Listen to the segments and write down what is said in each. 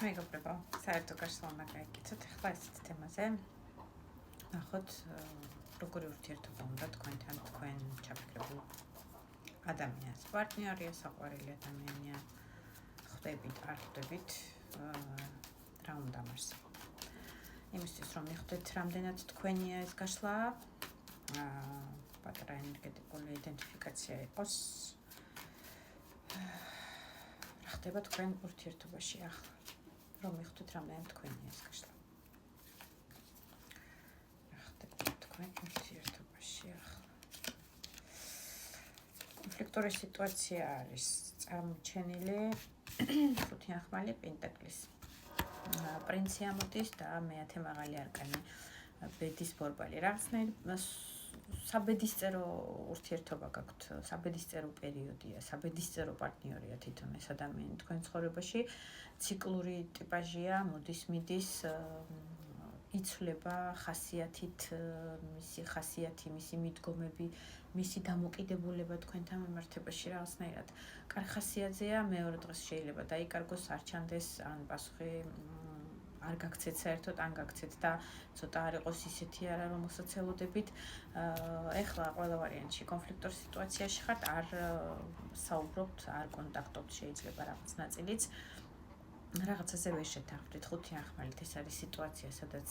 მეგობრებო, საერთო გარშემო უნდა გაიგეთ, ახლა ესეთ თემაზე ნახოთ, როგორი ურთიერთობა უნდა თქვენთან, თქვენ ჩაფიქრებულ ადამიანს, პარტნიორია, საყვარელი ადამიანია, ხვდებით, არ ხვდებით, რა უნდა მარსა. იმისთვის, რომ მიხვდეთ, რამდენად თქვენია ეს გაშლა, პატარა ენერგეტიკული იდენტიფიკაცია იყოს. რა ხდება თქვენ ურთიერთობაში ახლა? რომ მიხვდეთ რამდენად თქვენია ეს გაშლა. რა ხდება თქვენ ურთიერთობაში ახლა. კონფლიქტური სიტუაცია არის წარმოჩენილი ხუთი ახმალი პენტაკლის. პრინცი ამოდის და მეათე მაღალი არკანი ბედის ბორბალი. რაღაცნაირი საბედისწერო ურთიერთობა გაქვთ, საბედისწერო პერიოდია, საბედისწერო პარტნიორია თვითონ ეს ადამიანი თქვენ ცხოვრებაში. ციკლური ტიპაჟია, მოდის მიდის, იცვლება ხასიათით, მისი ხასიათი, მისი მიდგომები, მისი დამოკიდებულება თქვენთან მიმართებაში რაღაცნაირად კარგ ხასიათზეა, მეორე დღეს შეიძლება დაიკარგოს, არ ჩანდეს, ან პასუხი არ გაგცეთ საერთოდ, ან გაგცეთ და ცოტა არ იყოს ისეთი არა, რომელსაც ელოდებით. ეხლა ყველა ვარიანტში კონფლიქტურ სიტუაციაში ხართ, არ საუბრობთ, არ კონტაქტობთ, შეიძლება რაღაც ნაწილიც. რაღაცაზე ვერ შეთანხმდით, ხუთი ახმალით ეს არის სიტუაცია, სადაც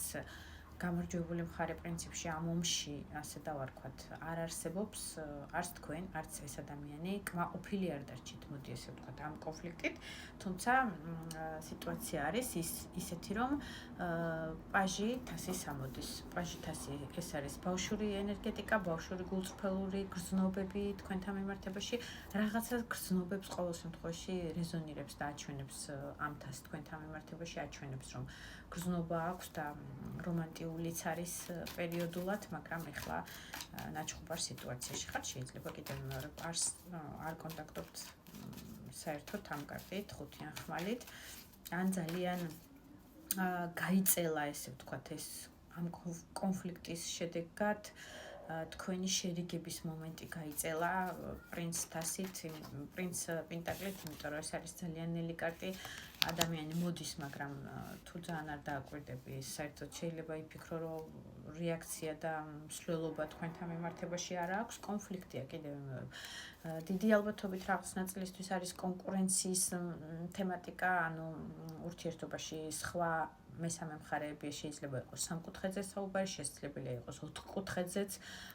გამარჯვებული მხარე პრინციპში ამ ომში, ასე დავარქვათ, არ არსებობს, არც თქვენ, არც ეს ადამიანი კმაყოფილი არ დარჩით, მოდი ესე ვთქვათ, ამ კონფლიქტით, თუმცა სიტუაცია არის ისეთი, რომ პაჟი თასის ამოდის. პაჟი თასი ეს არის ბავშვური ენერგეტიკა, ბავშვური გულწრფელური გრძნობები თქვენთან მიმართებაში, რაღაცა გრძნობებს ყოველ შემთხვევაში რეზონირებს და აჩვენებს ამ თასს თქვენთან მიმართებაში, აჩვენებს, რომ გრძნობა აქვს და რომანტიულიც არის პერიოდულად, მაგრამ ეხლა ნაჩხუბარ სიტუაციაში ხართ, შეიძლება კიდევ მეორე პარს არ კონტაქტობთ საერთოდ ამ კარტით, ხუთი ახმალით, ან ძალიან გაიწელა, ესე ვთქვათ, ეს ამ კონფლიქტის შედეგად თქვენი შერიგების მომენტი გაიწელა პრინც თასით, პრინც პენტაკლით, იმიტომ რომ ეს არის ძალიან ნელი კარტი. ადამიანი მოდის, მაგრამ თუ ძალიან არ დააკვირდები, საერთოდ შეიძლება იფიქრო, რომ რეაქცია და მსვლელობა თქვენთან მიმართებაში არ აქვს, კონფლიქტია კიდევ მეორე. დიდი ალბათობით რაღაც ნაწილისთვის არის კონკურენციის თემატიკა, ანუ ურთიერთობაში სხვა მესამე მხარეები შეიძლება იყოს სამკუთხედზე საუბარი, შესაძლებელია იყოს ოთხკუთხედზეც,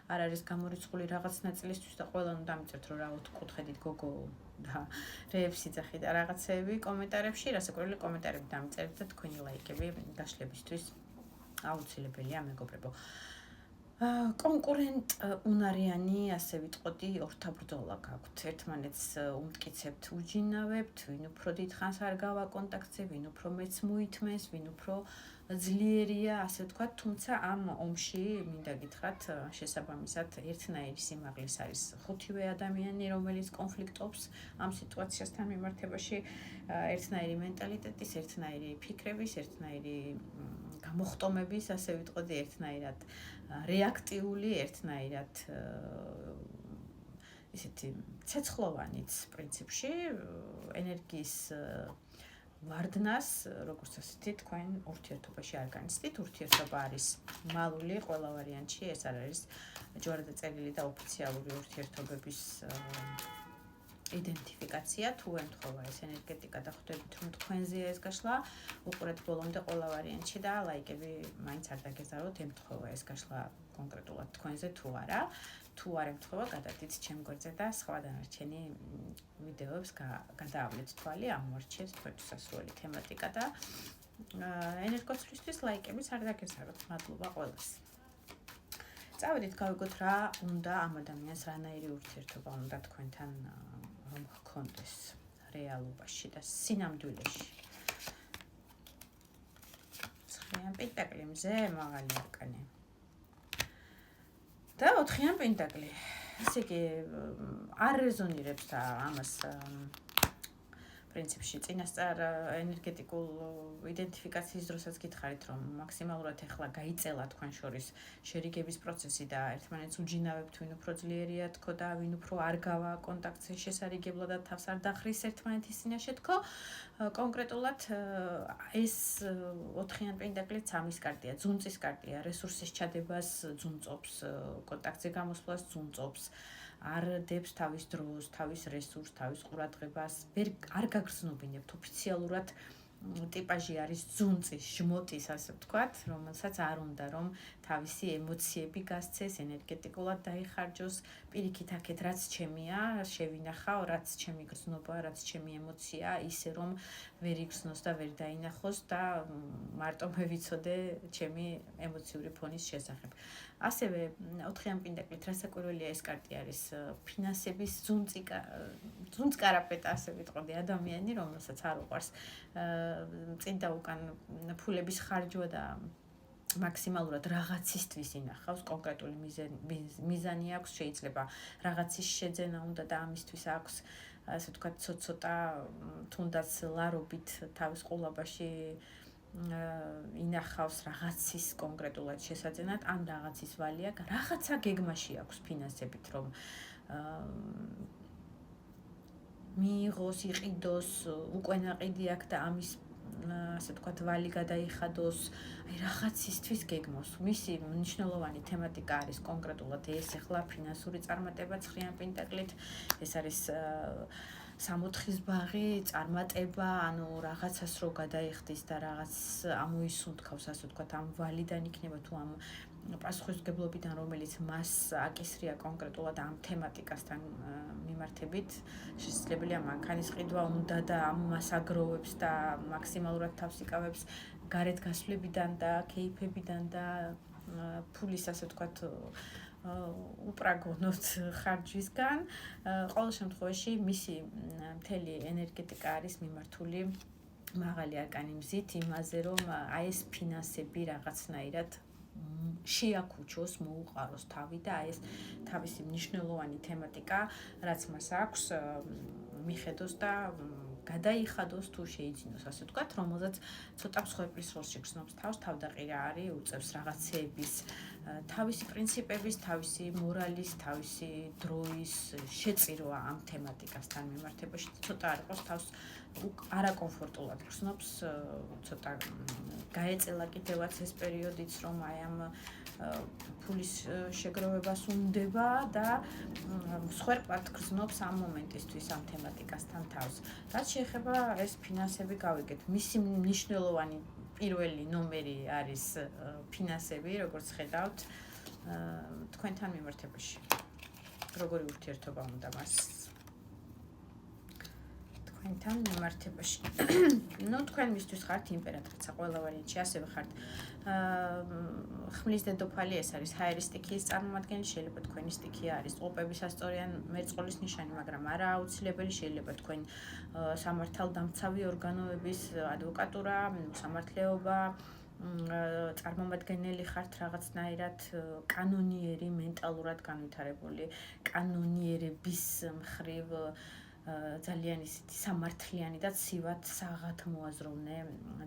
არ არის გამორიცხული რაღაც ნაწილისთვის და ყველამ დამიწერთ, რომ რა ოთხკუთხედით გოგო და რეებს იძახი და რაღაცეები კომენტარებში, რასაკვირველი კომენტარები დამიწერეთ და თქვენი ლაიკები გაშლებისთვის აუცილებელია, მეგობრებო. კონკურენტ უნარიანი, ასე ვიტყოდი, ორთაბრძოლა გაქვთ. ერთმანეთს უმტკიცებთ, უჯინავებთ, ვინ უფრო დიდხანს არ გავა კონტაქტზე, ვინ უფრო მეც მოითმეს, ვინ უფრო ძლიერია, ასე ვთქვათ, თუმცა ამ ომში მინდა გითხრათ, შესაბამისად ერთნაირი სიმაღლის არის ხუთივე ადამიანი, რომელიც კონფლიქტობს ამ სიტუაციასთან მიმართებაში, ერთნაირი მენტალიტეტის, ერთნაირი ფიქრების, ერთნაირი გამოხტომების, ასე ვიტყოდი, ერთნაირად რეაქტიული, ერთნაირად ისეთი ცეცხლოვანიც პრინციპში ენერგიის ვარდნას, როგორც ასეთი თქვენ ურთიერთობაში არ განიცდით. ურთიერთობა არის მალული ყველა ვარიანტში, ეს არ არის ჯვარდაწელილი და ოფიციალური ურთიერთობების იდენტიფიკაცია, თუ ემთხვევა ეს ენერგეტიკა და ხვდებით, რომ თქვენზეა ეს გაშლა, უყურეთ ბოლომდე ყველა ვარიანტში და ლაიკები მაინც არ დაგეზაროთ, ემთხვევა ეს გაშლა კონკრეტულად თქვენზე თუ არა. თუ არ ემთხვევა, გადადით ჩემ გვერდზე და სხვა დანარჩენი ვიდეოებს გადაავლეთ თვალი, ამორჩიეთ თქვენთვის სასურველი თემატიკა და ენერგოცვლისთვის ლაიკებიც არ დაგეზაროთ. მადლობა ყველას. წავედით გავიგოთ რა უნდა ამ ადამიანს, რანაირი ურთიერთობა უნდა თქვენთან რომ ჰქონდეს რეალობაში და სინამდვილეში. ცხრიან პენტაკლი მზე მაღალი არკანი. და ოთხიან პენტაკლი. ესე იგი არ რეზონირებს და ამას პრინციპში წინასწარ ენერგეტიკულ იდენტიფიკაციის დროსაც გითხარით, რომ მაქსიმალურად ეხლა გაიწელა თქვენ შორის შერიგების პროცესი და ერთმანეთს უჯინავებთ, ვინ უფრო ძლიერია თქო და ვინ უფრო არ გავა კონტაქტზე შესარიგებლად და თავს არ დახრის ერთმანეთის წინაშე თქო. კონკრეტულად ეს 4-იან პენტაკლით 3-ის კარტია, ძუნწის კარტია, რესურსის ჩადებას ძუნწობს, კონტაქტზე გამოსვლას ძუნწობს. არ დებს თავის დროს, თავის რესურსს, თავის ყურადღებას, არ გაგრძნობინებთ ოფიციალურად ტიპაჟი არის ძუნწის, ჟმოტის, ასე ვთქვათ, რომელსაც არ უნდა რომ თავისი ემოციები გასცეს, ენერგეტიკულად დაიხარჯოს, პირიქით აქეთ რაც ჩემია, შევინახავ, რაც ჩემი გრძნობა, რაც ჩემი ემოცია, ისე რომ ვერ იგრძნოს და ვერ დაინახოს და მარტო მე ვიცოდე ჩემი ემოციური ფონის შესახებ. ასევე 4-იან პენტაკლით რასაკვირველია ეს კარტი არის ფინანსების ძუნწ კარაპეტა, ასე ვიტყოდი, ადამიანი, რომელსაც არ უყვარს წინ და უკან ფულების ხარჯვა და მაქსიმალურად რაღაცისთვის ინახავს, კონკრეტული მიზანი აქვს, შეიძლება რაღაცის შეძენა უნდა და ამისთვის აქვს, ასე ვთქვათ, ცოტა თუნდაც ლარობით თავის ყოლაბაში ინახავს რაღაცის კონკრეტულად შესაძენად, ან რაღაცის ვალია, რაღაცა გეგმაში აქვს ფინანსებით, რომ მიიღოს, იყიდოს, უკვე ნაყიდი აქვს და ამის ასე ვთქვათ, ვალი გადაიხადოს, აი რაღაცისთვის გეგმოს. მისი მნიშვნელოვანი თემატიკა არის კონკრეტულად ეს ახლა ფინანსური წარმატება 9-იან პენტაკლით, ეს არის 64-ის ბაღი, წარმატება, ანუ რაღაცას რო გადაიხდის და რაღაც ამოისუნთქავს, ასე ვთქვათ, ამ ვალიდან იქნება თუ ამ პასუხისმგებლობიდან, რომელიც მას აკისრია კონკრეტულად ამ თემატიკასთან მიმართებით, შესაძლებელია მანქანის ყიდვა უნდა და ამას აგროვებს და მაქსიმალურად თავს იკავებს გარეთ გასვლებიდან და კეიფებიდან და ფულის, ასე ვთქვათ, უპრაგონოთ ხარჯვისგან. ყოველ შემთხვევაში მისი მთელი ენერგეტიკა არის მიმართული მაღალი არკანი მზით იმაზე, რომ აი ეს ფინანსები რაღაცნაირად შეაქუჩოს, მოუყაროს თავი და ეს თავისი მნიშვნელოვანი თემატიკა, რაც მას აქვს, მიხედოს და გადაიხადოს თუ შეიძინოს, ასე ვთქვათ, რომელზეც ცოტა მსხვერპლის როლს იგრძნობს თავს, თავდაყირა არის, უწევს რაღაცეების, თავისი პრინციპების, თავისი მორალის, თავისი დროის შეწირვა ამ თემატიკასთან მიმართებაში, ცოტა არ იყოს თავს არაკომფორტულად გრძნობს, ცოტა გაეწელა კიდევაც ეს პერიოდიც, რომ აი ამ ფულის შეგროვებას უნდება და მსხვერპლად გრძნობს ამ მომენტისთვის ამ თემატიკასთან თავს. რაც შეეხება ეს ფინანსები გავიგეთ, მისი მნიშვნელოვანი პირველი ნომერი არის ფინანსები, როგორც ხედავთ, თქვენთან მიმართებაში. როგორი ურთიერთობა უნდა მას თქვენთან მიმართებაში. ნუ თქვენ მისთვის ხართ იმპერატრიცა, ყველა ვარიანტში ასევე ხართ. ხმლის დედოფალი ეს არის ჰაერის სტიქიის წარმომადგენელი, შეიძლება თქვენი სტიქია არის წყობების ასწორი ან მერწყოლის ნიშანი, მაგრამ არა აუცილებელი, შეიძლება თქვენ სამართალდამცავი ორგანოების ადვოკატურა, სამართლეობა, წარმომადგენელი ხართ რაღაცნაირად კანონიერი, მენტალურად განვითარებული, კანონიერების მხრივ ძალიან ისეთი სამართლიანი და ცივად საღათ მოაზროვნე,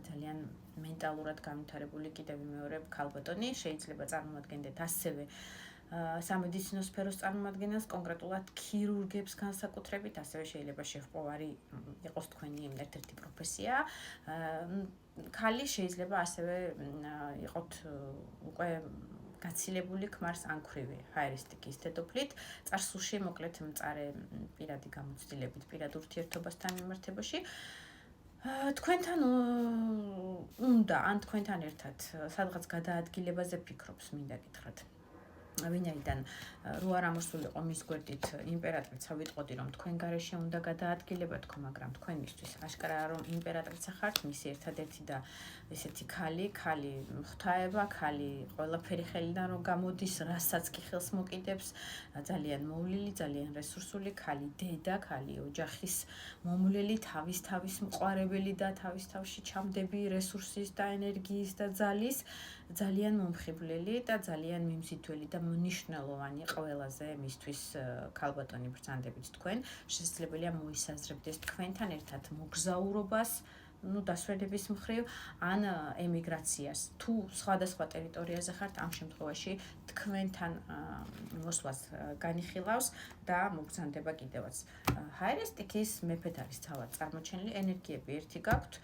ძალიან მენტალურად განვითარებული კიდევ მეორე ქალბატონი, შეიძლება წარმომადგენდეთ ასევე სამედიცინო სფეროს წარმომადგენელს, კონკრეტულად ქირურგებს განსაკუთრებით, ასევე შეიძლება შეჰპოვარი იყოს თქვენი ერთ-ერთი პროფესია. ქალი შეიძლება ასევე იყოთ უკვე გაცილებული ქმარს ანქრივი ჰაერის სტიქიის დედოფლით, წარსულში მოკლედ მწარე პირადი გამოცდილებით, პირად ურთიერთობასთან მიმართებაში. თქვენთან უნდა ან თქვენთან ერთად სადღაც გადაადგილებაზე ფიქრობს, მინდა გითხრათ. ვინაიდან რო არ ამოსულიყო მის გვერდით იმპერატრიცა, ვიტყოდი რომ თქვენ გარეშე უნდა გადაადგილება თქო, მაგრამ თქვენისთვის აშკარაა რომ იმპერატრიცა ხართ, მისი ერთადერთი და ესეთი ქალი ღვთაება, ქალი ყველაფერი ხელიდან რომ გამოდის, რასაც კი ხელს მოკიდებს, ძალიან მოვლილი, ძალიან რესურსული ქალი, დედა, ქალი ოჯახის მომვლელი, თავის მყარებელი და თავის თავში ჩამდები რესურსის და ენერგიის და ძალის. ძალიან მომხიბვლელი და ძალიან მიმზიდველი და მნიშვნელოვანი ყველაზე მისთვის ქალბატონი ბრძანდებით თქვენ შესაძლებელია მოისაზრებდეს თქვენთან ერთად მოგზაურობას დასვენების მხრივ ან ემიგრაციას თუ სხვადასხვა ტერიტორიაზე ხართ ამ შემთხვევაში თქვენთან მოსვლას განიხილავს და მოგზანდება კიდევაც ჰაერესტიქის მეფედ არის თავად წარმოჩენილი ენერგიები ერთი გაქვთ